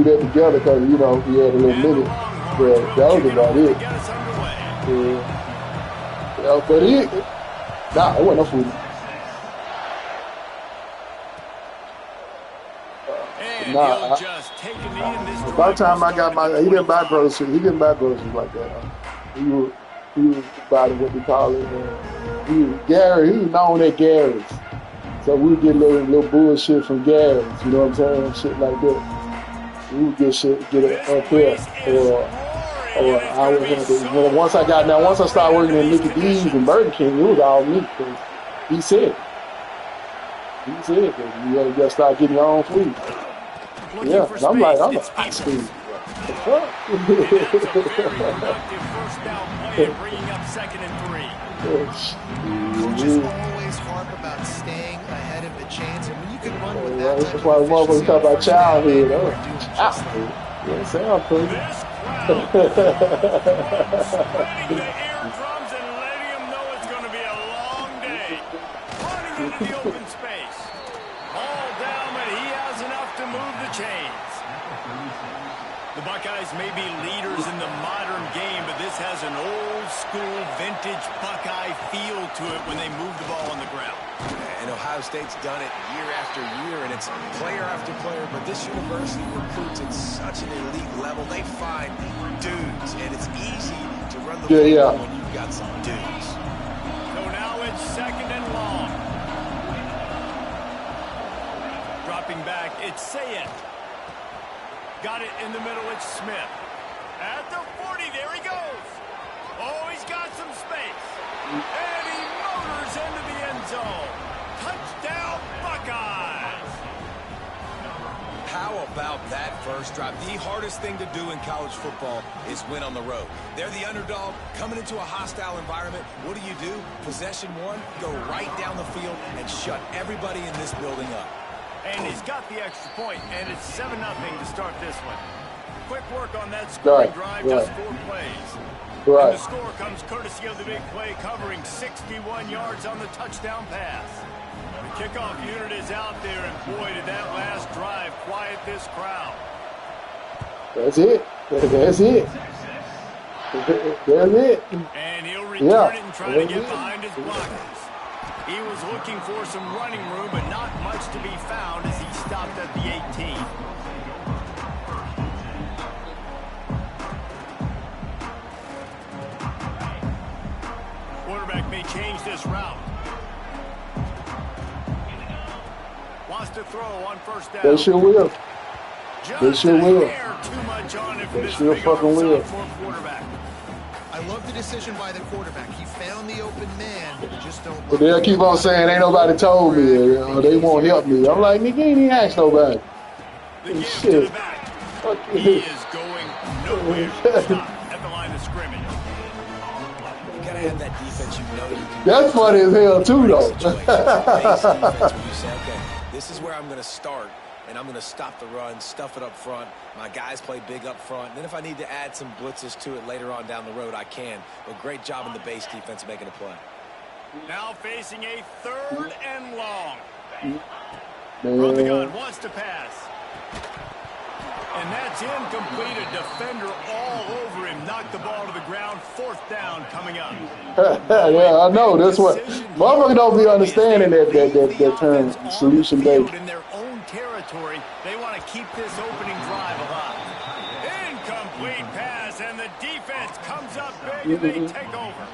that together because, you know, we had a little minute. But that was about it. Yeah, but it wasn't no food. By the time I got my, he didn't buy groceries. He didn't buy groceries like that. He was buying what we call it. He was known at Gary's. So we would get little bullshit from Gary's. You know what I'm saying? Shit like that. We would get it up here. Or I would have to, once I started working at Mickey D's and Burger King, it was all me. Cause he said that you gotta start getting your own food. Yeah, and I'm like hot food. The fuck? Bringing up 2nd and 3. Coaches always harp about staying ahead of the chains, and when you can run with that type that's why motherfuckers talk about childhood. Yeah, sound pretty. Spreading the eardrums and letting them know it's going to be a long day. Running into the open space. All down, but he has enough to move the chains. The Buckeyes may be leaders in the modern game, but this has an old-school, vintage Buckeye feel to it when they move the ball on the ground. And Ohio State's done it year after year, and it's player after player, but this university recruits at such an elite level. They find dudes, and it's easy to run the football when you've got some dudes. So now it's 2nd and long. Dropping back, it's Sayet. Got it in the middle, it's Smith. At the 40, there he goes. Oh, he's got some space. And he motors into the end zone. Touchdown, Buckeyes. How about that first drive? The hardest thing to do in college football is win on the road. They're the underdog coming into a hostile environment. What do? Possession one, go right down the field and shut everybody in this building up. And he's got the extra point, and it's 7-0 to start this one. Quick work on that scoring drive, just 4 plays. And the score comes courtesy of the big play, covering 61 yards on the touchdown pass. The kickoff unit is out there, and boy, did that last drive quiet this crowd. That's it. That's it. That's it. And he'll return it and try to get behind his blockers. He was looking for some running room, but not much to be found as he stopped at the 18. Quarterback may change this route. Wants to throw on first down. They sure will. They sure will. They sure fucking will. I love the decision by the quarterback. He found the open man, just don't. But they'll keep on saying, ain't nobody told me, or they won't help me. I'm like, nigga, ain't even asked nobody. Shit. He is going nowhere. Stop at the line of scrimmage. You gotta have that defense, you know you can. That's funny as hell too, though. You say, okay, this is where I'm gonna start. And I'm going to stop the run, stuff it up front. My guys play big up front. And then if I need to add some blitzes to it later on down the road, I can. But great job in the base defense making a play. Now facing a 3rd and long. Run the gun, wants to pass. And that's incomplete. A defender all over him. Knocked the ball to the ground. 4th down coming up. Yeah, I know. That's what. Motherfuckers don't be understanding that term, solution based. Territory. They want to keep this opening drive alive. Incomplete pass, and the defense comes up big, and they take over.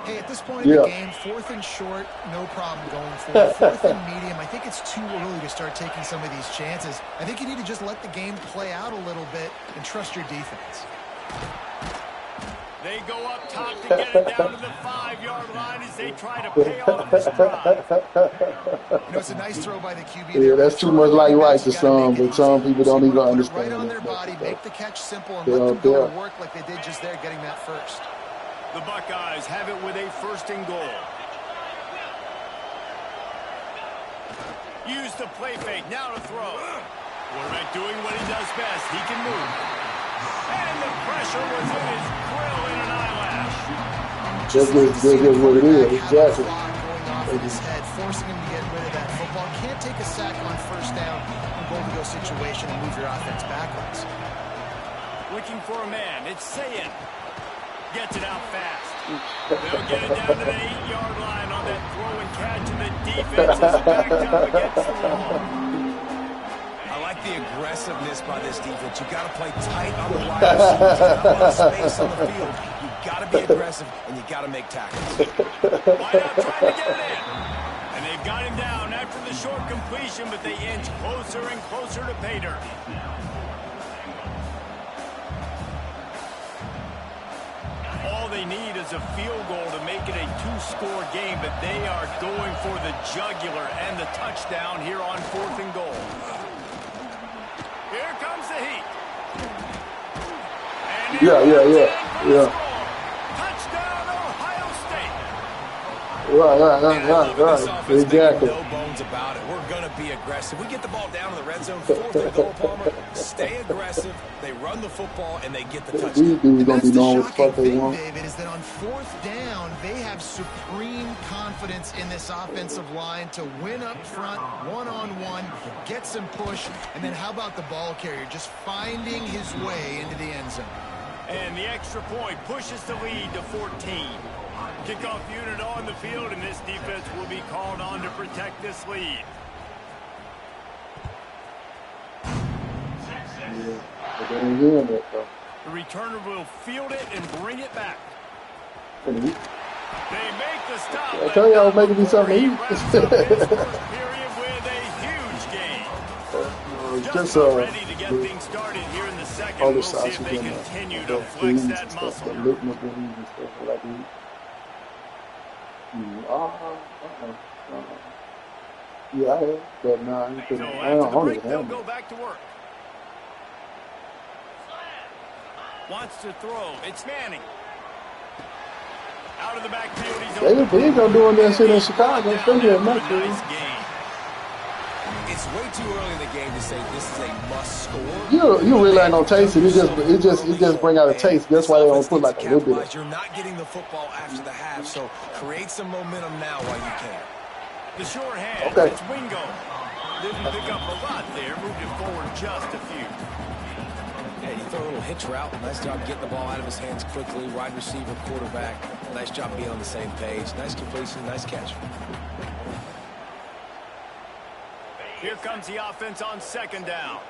Hey, at this point in the game, 4th and short, no problem going for it. 4th and medium, I think it's too early to start taking some of these chances. I think you need to just let the game play out a little bit and trust your defense. They go up top to get it down to the 5-yard line as they try to pay off this drive. You know, it's a nice throw by the QB. Yeah, that's too much like right to some, but some people don't even understand. Right on their body, make the catch simple, and let them go to work like they did just there, getting that first. The Buckeyes have it with a 1st and goal. Use the play fake, now to throw. Quarterback doing what he does best. He can move. And the pressure was in his grill in an eyelash. That's what it is, exactly. Going off in his head, forcing him to get rid of that football. Can't take a sack on 1st down. goal-to-go situation and move your offense backwards. Looking for a man. It's Sayin. Gets it out fast. They'll get it down to the 8-yard line on that throw and catch, and the defense is backed up against the wall. I like the aggressiveness by this defense. You got to play tight on the wide receivers. Not a lot of space on the field. You got to be aggressive, and you got to make tackles. Why not trying to get it in? And they've got him down after the short completion, but they inch closer and closer to pay dirt. All they need is a field goal to make it a 2-score game, but they are going for the jugular and the touchdown here on 4th and goal. Here comes the heat. And Yeah. Touchdown, Ohio State. Right. Exactly. No bones about it. We're going to be aggressive. We get the ball down in the red zone, 4th and goal, Palmer. Stay aggressive. They run the football, and they get the touchdown. These dudes don't be knowing what the fuck they thing, want. David, is that on 4th down, they have supreme confidence in this offensive line to win up front, one-on-one, get some push, and then how about the ball carrier just finding his way into the end zone? And the extra point pushes the lead to 14. Kickoff unit on the field, and this defense will be called on to protect this lead. They ain't doing that, though. The returner will field it and bring it back. They They make the stop. I tell you, I was making me something to eat. Wraps up his first period with a huge game. Just ready to get things started here in the second. We'll see if they continue to flex that muscle. Yeah, I have, but no, I So after the break, they'll go back to work. Wants to throw. It's Manning. Out of the backfield, he's over. They ain't doing that shit in Chicago. Especially at Metro. Nice game. It's way too early in the game to say this is a must score. You really ain't no taste it. It just bring out a taste. That's why they don't put like a little bit of. You're not getting the football after the half, so create some momentum now while you can. The short hand. Okay. It's Wingo. Didn't pick up a lot there. Moved it forward just a few. Hey, you throw a little hitch route. Nice job getting the ball out of his hands quickly. Wide receiver, quarterback. Nice job being on the same page. Nice completion, nice catch. Here comes the offense on 2nd down.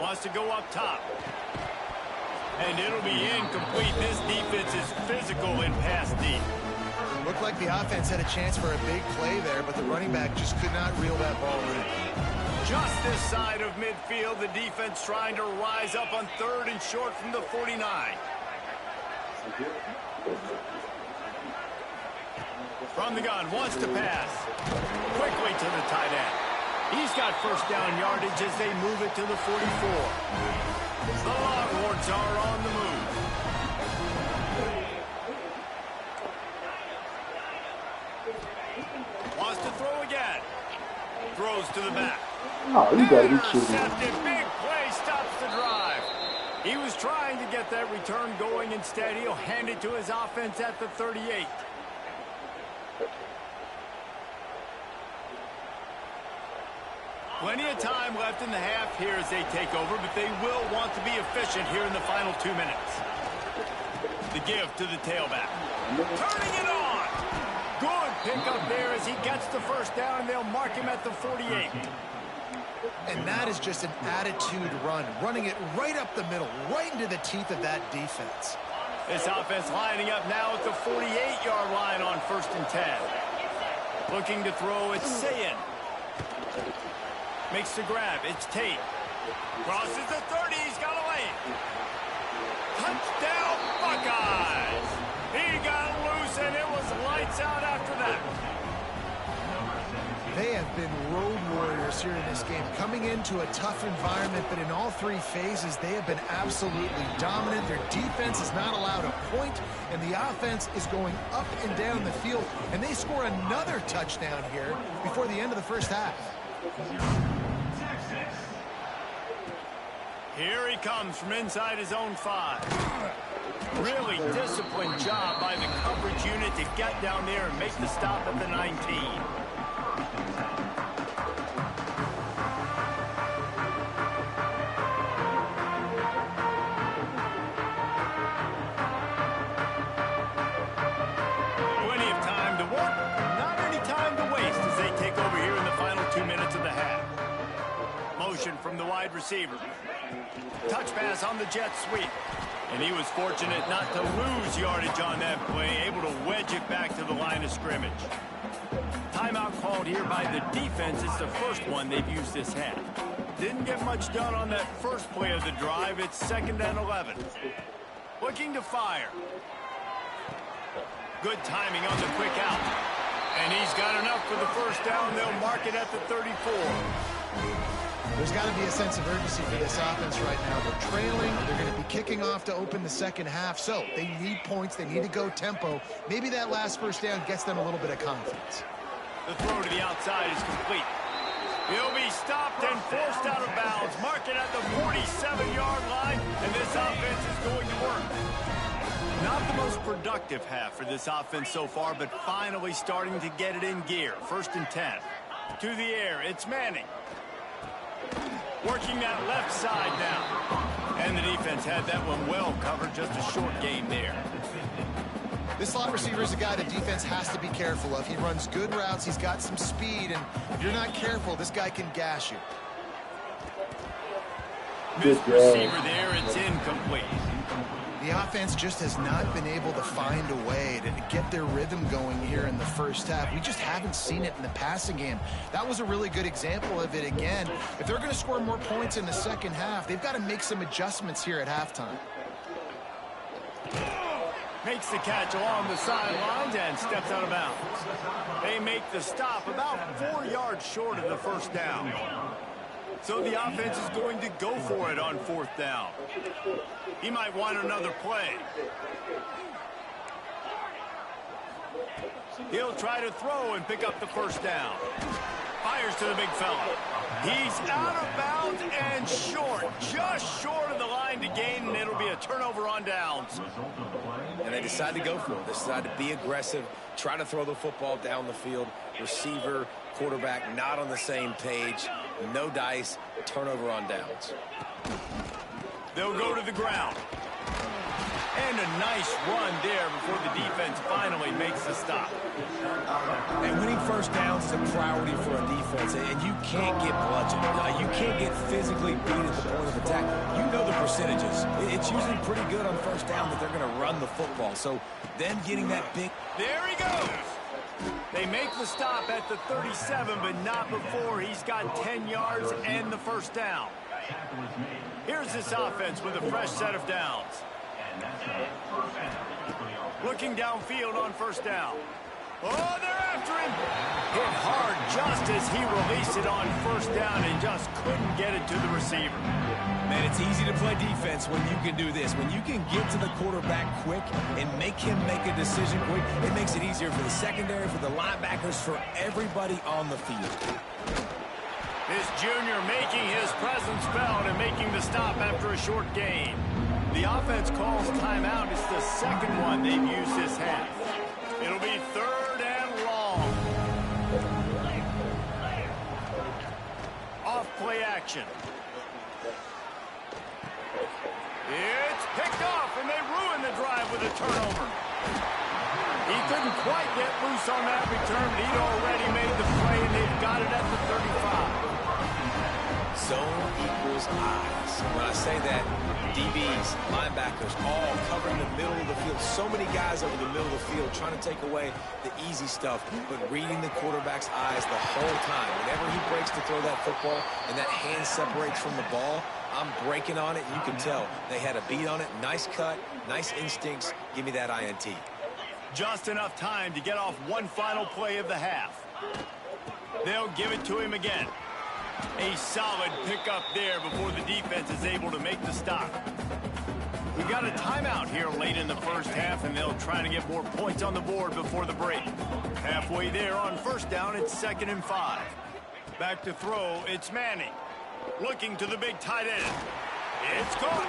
Wants to go up top. And it'll be incomplete. This defense is physical in pass deep. Looked like the offense had a chance for a big play there, but the running back just could not reel that ball in. Just this side of midfield, the defense trying to rise up on 3rd and short from the 49. From the gun, wants to pass. Quickly to the tight end. He's got 1st down yardage as they move it to the 44. The Longhorns are on the move. Wants to throw again. Throws to the back. Oh, you gotta be kidding me. Intercepted. Big play stops the drive. He was trying to get that return going. Instead, he'll hand it to his offense at the 38. Plenty of time left in the half here as they take over, but they will want to be efficient here in the final 2 minutes. The give to the tailback. Turning it on. Good pickup there as he gets the 1st down, and they'll mark him at the 48. And that is just an attitude run, running it right up the middle, right into the teeth of that defense. This offense lining up now at the 48-yard line on 1st and 10. Looking to throw, it's Sayin. Makes the grab, it's Tate. Crosses the 30, he's got a lane. Touchdown, Buckeyes! He got loose, and it was lights out after that. They have been road warriors here in this game, coming into a tough environment, but in all 3 phases, they have been absolutely dominant. Their defense is not allowed a point, and the offense is going up and down the field, and they score another touchdown here before the end of the 1st half. Here he comes from inside his own 5. Really disciplined job by the coverage unit to get down there and make the stop at the 19. motion from the wide receiver. Touch pass on the jet sweep. And he was fortunate not to lose yardage on that play, able to wedge it back to the line of scrimmage. Timeout called here by the defense. It's the first one they've used this half. Didn't get much done on that first play of the drive. It's 2nd and 11. Looking to fire. Good timing on the quick out. And he's got enough for the first down. They'll mark it at the 34. There's got to be a sense of urgency for this offense right now. They're trailing. They're going to be kicking off to open the second half. So they need points. They need to go tempo. Maybe that last first down gets them a little bit of confidence. The throw to the outside is complete. He'll be stopped and forced out of bounds. Mark it at the 47-yard line, and this offense is going to work. Not the most productive half for this offense so far, but finally starting to get it in gear. 1st and 10. To the air, it's Manning. Working that left side now. And the defense had that one well covered, just a short gain there. This slot receiver is a guy the defense has to be careful of. He runs good routes, he's got some speed, and if you're not careful, this guy can gash you. Missed receiver there, it's incomplete. The offense just has not been able to find a way to get their rhythm going here in the first half. We just haven't seen it in the passing game. That was a really good example of it again. If they're going to score more points in the second half, they've got to make some adjustments here at halftime. Makes the catch along the sidelines and steps out of bounds. They make the stop about 4 yards short of the first down. So the offense is going to go for it on 4th down. He might want another play. He'll try to throw and pick up the first down. Fires to the big fella. He's out of bounds and short, just short of the line to gain, and it'll be a turnover on downs. And they decide to go for it. They decide to be aggressive, try to throw the football down the field. Receiver, quarterback, not on the same page. No dice, turnover on downs. They'll go to the ground. And a nice run there before the defense finally makes the stop. And winning first downs is a priority for a defense, and you can't get bludgeoned. You can't get physically beat at the point of attack. You know the percentages. It's usually pretty good on first down that they're going to run the football. So then getting that big... There he goes. They make the stop at the 37, but not before he's got 10 yards and the first down. Here's this offense with a fresh set of downs. Looking downfield on first down. Oh, they're after him. Hit hard just as he released it on first down and just couldn't get it to the receiver. Man, it's easy to play defense when you can do this. When you can get to the quarterback quick and make him make a decision quick, it makes it easier for the secondary, for the linebackers, for everybody on the field. This junior making his presence felt and making the stop after a short gain. The offense calls timeout. It's the second one they've used this half. It'll be 3rd and long. Off play action. It's picked off, and they ruin the drive with a turnover. He couldn't quite get loose on that return, but he'd already made the play, and they've got it at the 35. Zone equals eyes. When I say that, DBs, linebackers, all covering the middle of the field. So many guys over the middle of the field trying to take away the easy stuff, but reading the quarterback's eyes the whole time. Whenever he breaks to throw that football and that hand separates from the ball, I'm breaking on it, and you can tell they had a beat on it. Nice cut, nice instincts. Give me that INT. Just enough time to get off one final play of the half. They'll give it to him again. A solid pickup there before the defense is able to make the stop. We've got a timeout here late in the first half, and they'll try to get more points on the board before the break. Halfway there on first down, it's 2nd and 5. Back to throw, it's Manning. Looking to the big tight end. It's caught.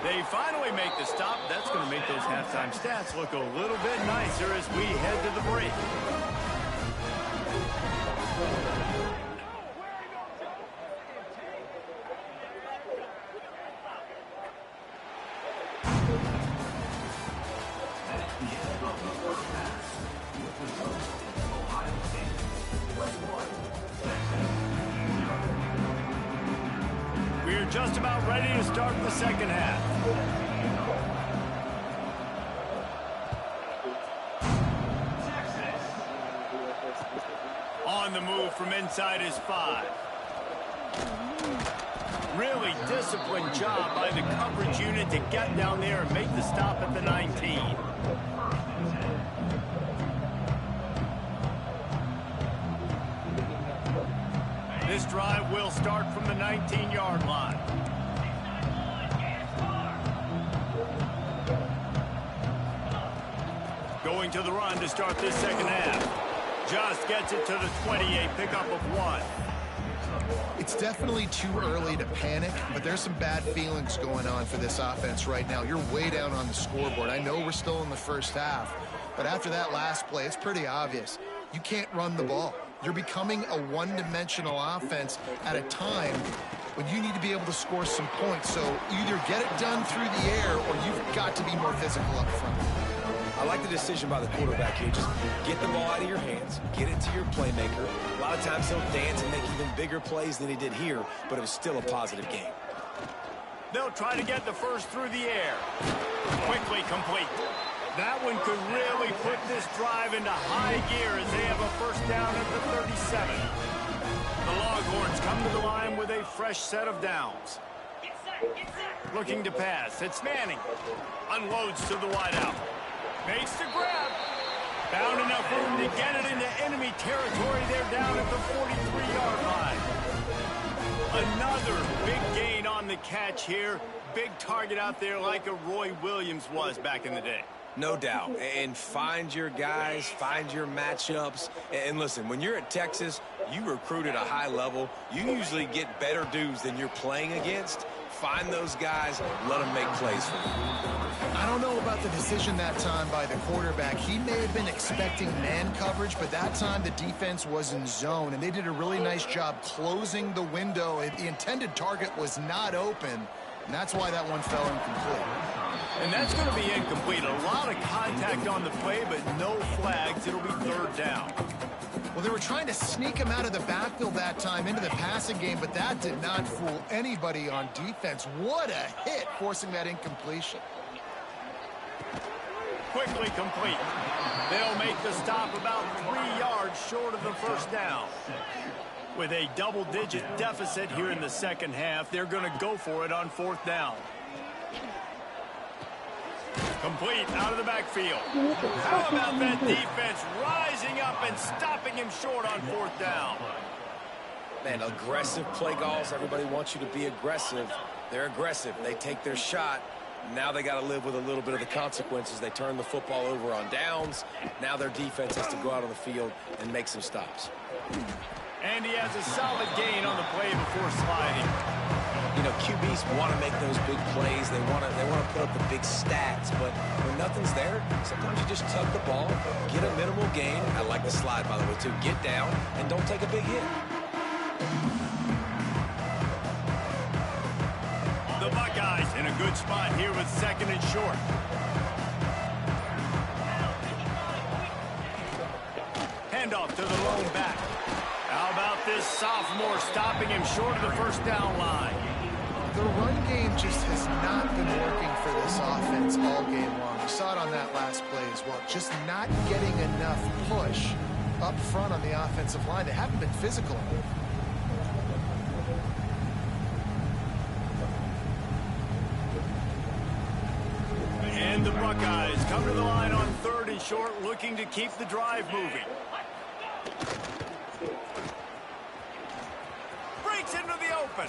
They finally make the stop. That's going to make those halftime stats look a little bit nicer as we head to the break. They're just about ready to start the second half. On the move from inside his 5. Really disciplined job by the coverage unit to get down there and make the stop at the 19. This drive will start from the 19-yard line. Going to the run to start this second half. Just gets it to the 28, pickup of 1. It's definitely too early to panic, but there's some bad feelings going on for this offense right now. You're way down on the scoreboard. I know we're still in the first half, but after that last play, it's pretty obvious. You can't run the ball. You're becoming a one-dimensional offense at a time when you need to be able to score some points. So either get it done through the air or you've got to be more physical up front. I like the decision by the quarterback here. Just get the ball out of your hands, get it to your playmaker. A lot of times he'll dance and make even bigger plays than he did here, but it was still a positive game. They'll try to get the first through the air. Quickly complete. That one could really put this drive into high gear as they have a first down at the 37. The Longhorns come to the line with a fresh set of downs. Looking to pass. It's Manning. Unloads to the wideout. Makes the grab. Found enough room to get it into enemy territory. They're down at the 43-yard line. Another big gain on the catch here. Big target out there like a Roy Williams was back in the day. No doubt. And find your guys, find your matchups. And listen, when you're at Texas, you recruit at a high level. You usually get better dudes than you're playing against. Find those guys, let them make plays for you. I don't know about the decision that time by the quarterback. He may have been expecting man coverage, but that time the defense was in zone, and they did a really nice job closing the window. The intended target was not open, and that's why that one fell incomplete. And that's going to be incomplete. A lot of contact on the play, but no flags. It'll be third down. Well, they were trying to sneak him out of the backfield that time into the passing game, but that did not fool anybody on defense. What a hit, forcing that incompletion. Quickly complete. They'll make the stop about 3 yards short of the first down. With a double-digit deficit here in the second half, they're going to go for it on fourth down. Complete out of the backfield. How about that defense rising up and stopping him short on fourth down? Man, aggressive play calls. Everybody wants you to be aggressive. They're aggressive. They take their shot. Now they got to live with a little bit of the consequences. They turn the football over on downs. Now their defense has to go out on the field and make some stops. And he has a solid gain on the play before sliding. You know, QBs want to make those big plays. They want to put up the big stats. But when nothing's there, sometimes you just tuck the ball, get a minimal gain. I like the slide, by the way, too. Get down and don't take a big hit. The Buckeyes in a good spot here with second and short. Handoff to the lone back. How about this sophomore stopping him short of the first down line? The run game just has not been working for this offense all game long. You saw it on that last play as well. Just not getting enough push up front on the offensive line. They haven't been physical enough. And the Buckeyes come to the line on third and short, looking to keep the drive moving. Breaks into the open.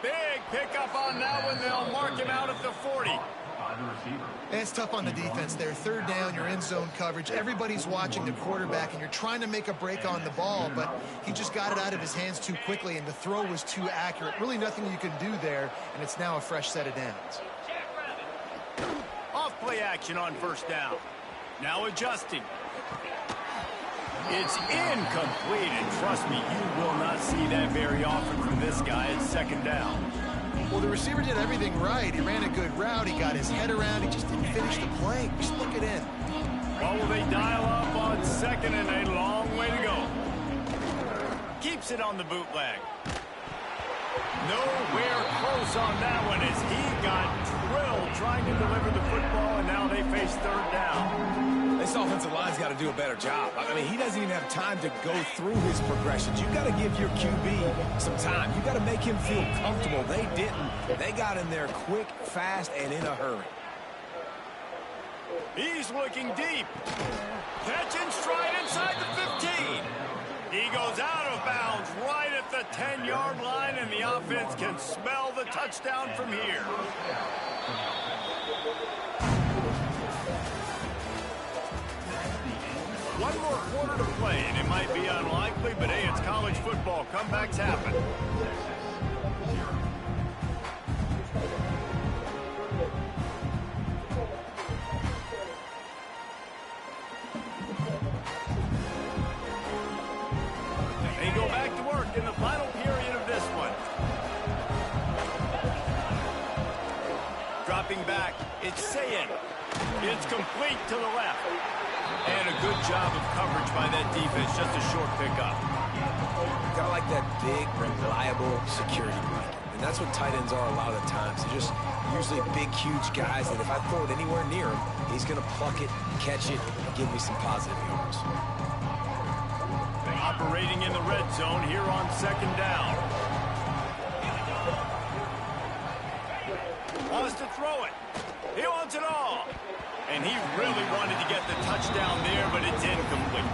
Big pickup on that one. They'll mark him out at the 40. And it's tough on the defense there. Third down, you're in zone coverage. Everybody's watching the quarterback, and you're trying to make a break on the ball, but he just got it out of his hands too quickly, and the throw was too accurate. Really nothing you can do there, and it's now a fresh set of downs. Off play action on first down. Now adjusting. It's incomplete, and trust me, you will not see that very often from this guy at second down. Well, the receiver did everything right. He ran a good route. He got his head around. He just didn't finish the play. Just look it in. Well, will they dial up on second and a long way to go? Keeps it on the bootleg. Nowhere close on that one as he got drilled trying to deliver the football, and now they face third down. This offensive line's got to do a better job. I mean, he doesn't even have time to go through his progressions. You've got to give your QB some time. You've got to make him feel comfortable. They didn't. They got in there quick, fast, and in a hurry. He's looking deep. Catch and stride inside the 15. He goes out of bounds right at the 10-yard line, and the offense can smell the touchdown from here. One more quarter to play, and it might be unlikely, but hey, it's college football. Comebacks happen. They go back to work in the final period of this one. Dropping back, it's Sayin. It's complete to the left. And a good job of coverage by that defense, just a short pickup. Kind of like that big, reliable security blanket. And that's what tight ends are a lot of the times. They're just usually big, huge guys that if I throw it anywhere near him, he's going to pluck it, catch it, and give me some positive yards. Operating in the red zone here on second down. Wants to throw it. He wants it all. And he really wanted to get the touchdown there, but it's incomplete.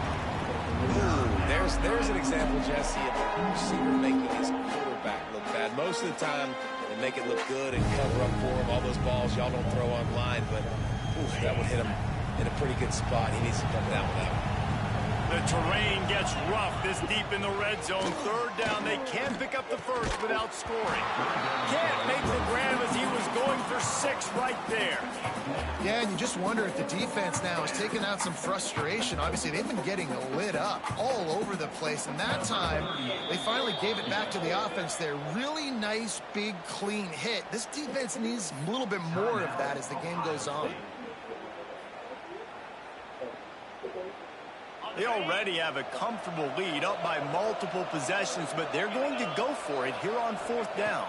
Ooh, there's an example, Jesse, of a receiver making his quarterback look bad. Most of the time, they make it look good and cover up for him. All those balls y'all don't throw online, but that would hit him in a pretty good spot. He needs to come down with that one. The terrain gets rough this deep in the red zone. Third down, they can pick up the first without scoring. Can't make the grab as he was going for 6 right there. Yeah, and you just wonder if the defense now is taking out some frustration. Obviously, they've been getting lit up all over the place, and that time, they finally gave it back to the offense there. Really nice, big, clean hit. This defense needs a little bit more of that as the game goes on. They already have a comfortable lead, up by multiple possessions, but they're going to go for it here on 4th down.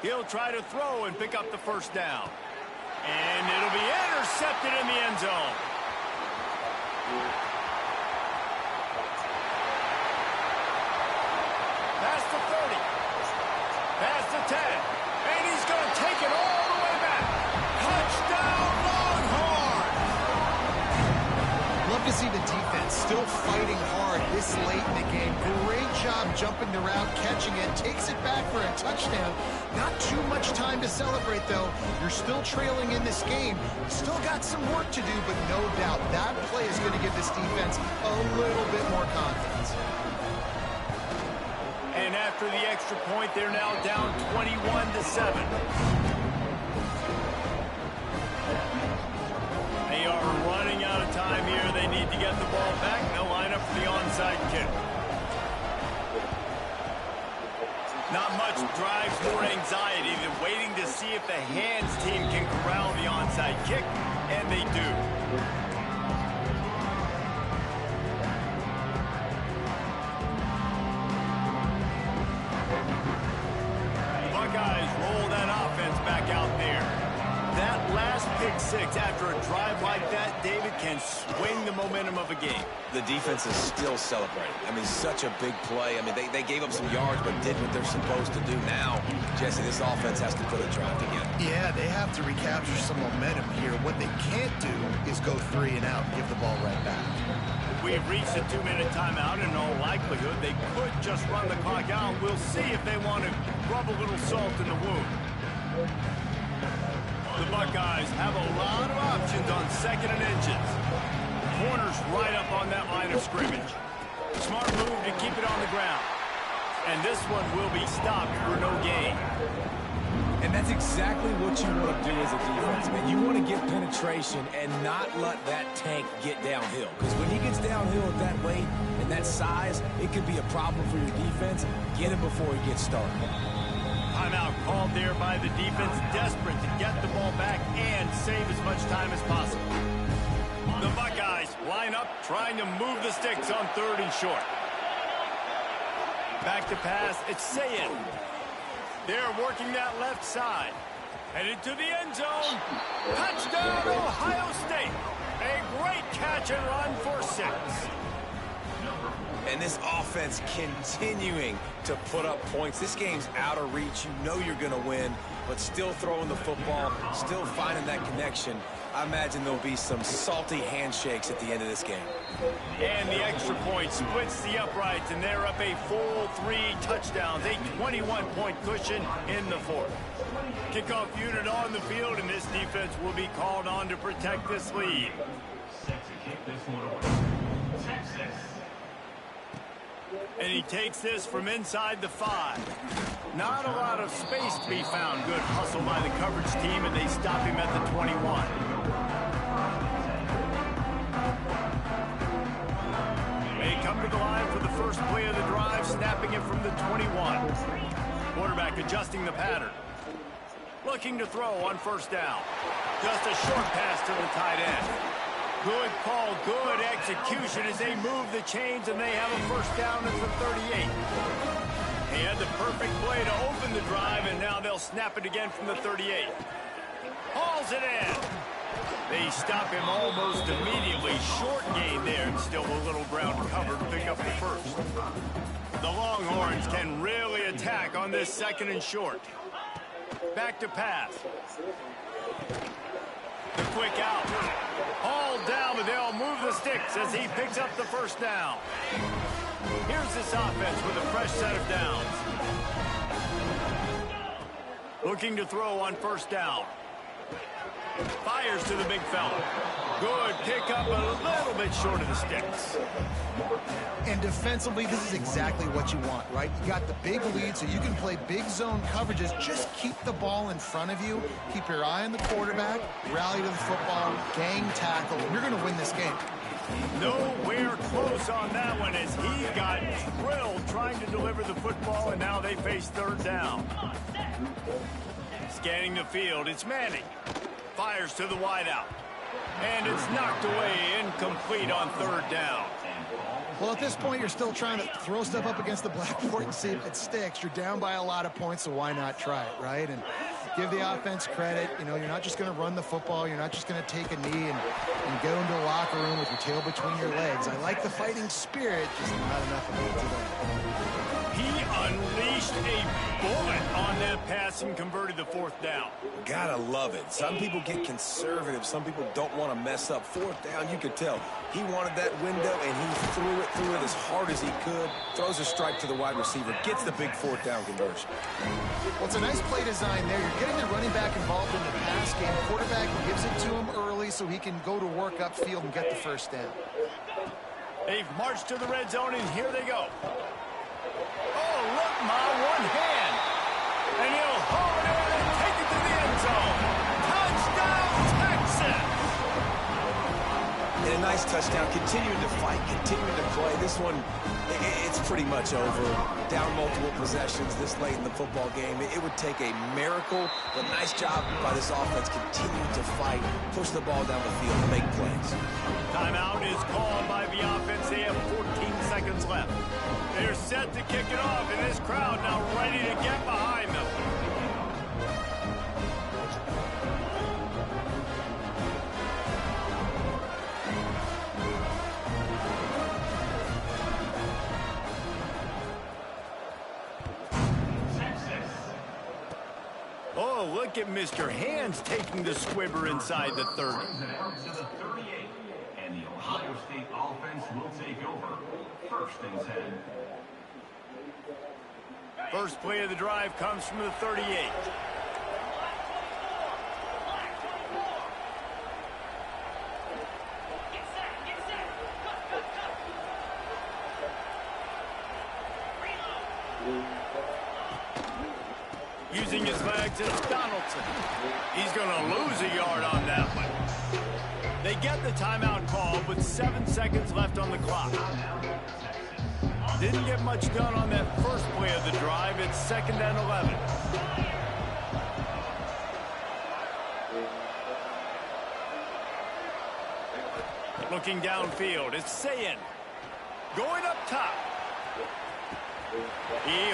He'll try to throw and pick up the first down. And it'll be intercepted in the end zone. Past the 30. Past the 10. And he's going to take it all the way back. Touchdown, Longhorn! Love to see the defense still fighting hard this late in the game. Great job jumping the route, catching it, takes it back for a touchdown. Not too much time to celebrate, though. You're still trailing in this game. Still got some work to do, but no doubt that play is going to give this defense a little bit more confidence. And after the extra point, they're now down 21-7. They are running out of time here. They need to get the ball back. They'll line up for the onside kick. Not much drives more anxiety than waiting to see if the hands team can corral the onside kick, and they do. Buckeyes roll that offense back out there. That last pick six after a drive like that, David, can swing the momentum of a game. The defense is still celebrating. I mean, such a big play. I mean, they gave up some yards but did what they're supposed to do. Now, Jesse, this offense has to put a drive together. Yeah, they have to recapture some momentum here. What they can't do is go 3 and out and give the ball right back. We've reached a 2-minute timeout. In all likelihood, they could just run the clock out. We'll see if they want to rub a little salt in the wound. The Buckeyes have a lot of options on 2nd and inches. Corners right up on that line of scrimmage. Smart move to keep it on the ground. And this one will be stopped for no gain. And that's exactly what you want to do as a defense, man. You want to get penetration and not let that tank get downhill. Because when he gets downhill at that weight and that size, it could be a problem for your defense. Get him before he gets started. Timeout called there by the defense, desperate to get the ball back and save as much time as possible. The Buckeyes line up, trying to move the sticks on 3rd and short. Back to pass, it's Sayin. They're working that left side. Headed to the end zone. Touchdown, Ohio State. A great catch and run for 6. And this offense continuing to put up points. This game's out of reach. You know you're going to win, but still throwing the football, still finding that connection. I imagine there'll be some salty handshakes at the end of this game. And the extra point splits the uprights, and they're up a full 3 touchdowns, a 21-point cushion in the 4th. Kickoff unit on the field, and this defense will be called on to protect this lead. And he takes this from inside the 5. Not a lot of space to be found. Good hustle by the coverage team, and they stop him at the 21. They come to the line for the first play of the drive, snapping it from the 21. Quarterback adjusting the pattern. Looking to throw on first down. Just a short pass to the tight end. Good call, good execution as they move the chains, and they have a first down at the 38. He had the perfect play to open the drive, and now they'll snap it again from the 38. Hauls it in. They stop him almost immediately. Short gain there, and still a little ground covered to pick up the first. The Longhorns can really attack on this 2nd and short. Back to pass. The quick out. Hauled down, but they'll move the sticks as he picks up the first down. Here's this offense with a fresh set of downs. Looking to throw on first down. Fires to the big fella. Good pickup, a little bit short of the sticks. And defensively, this is exactly what you want, right? You got the big lead, so you can play big zone coverages. Just keep the ball in front of you. Keep your eye on the quarterback. Rally to the football. Gang tackle. You're going to win this game. Nowhere close on that one as he got drilled trying to deliver the football, and now they face 3rd down. Scanning the field, it's Manning. Fires to the wideout. And it's knocked away, incomplete on 3rd down. Well, at this point, you're still trying to throw stuff up against the blackboard and see if it sticks. You're down by a lot of points, so why not try it, right? And give the offense credit. You know, you're not just going to run the football. You're not just going to take a knee and go into the locker room with your tail between your legs. I like the fighting spirit, just not enough of it today. He unleashed a bullet on that pass and converted the 4th down. Gotta love it. Some people get conservative. Some people don't want to mess up. 4th down, you could tell. He wanted that window, and he threw it as hard as he could. Throws a strike to the wide receiver. Gets the big 4th down conversion. Well, it's a nice play design there. You're getting the running back involved in the pass game. Quarterback gives it to him early so he can go to work upfield and get the first down. They've marched to the red zone, and here they go. Oh, look, Ma, one hand. And he'll hold it in and take it to the end zone. Touchdown, Texas! And a nice touchdown. Continuing to fight, continuing to play. This one, it's pretty much over. Down multiple possessions this late in the football game. It would take a miracle, but nice job by this offense continuing to fight, push the ball down the field, and make plays. Timeout is called by the offense. They have 14 seconds left. They're set to kick it off, and this crowd now ready to get behind them. Oh, look at Mr. Hands taking the squibber inside the 30. And the Ohio State offense will take over. 1st and 10. First play of the drive comes from the 38. Using his legs, it's Donaldson. He's going to lose a yard on that one. They get the timeout called with 7 seconds left on the clock. Didn't get much done on that first play of the drive. It's 2nd and 11. Looking downfield, it's Sayin. Going up top. He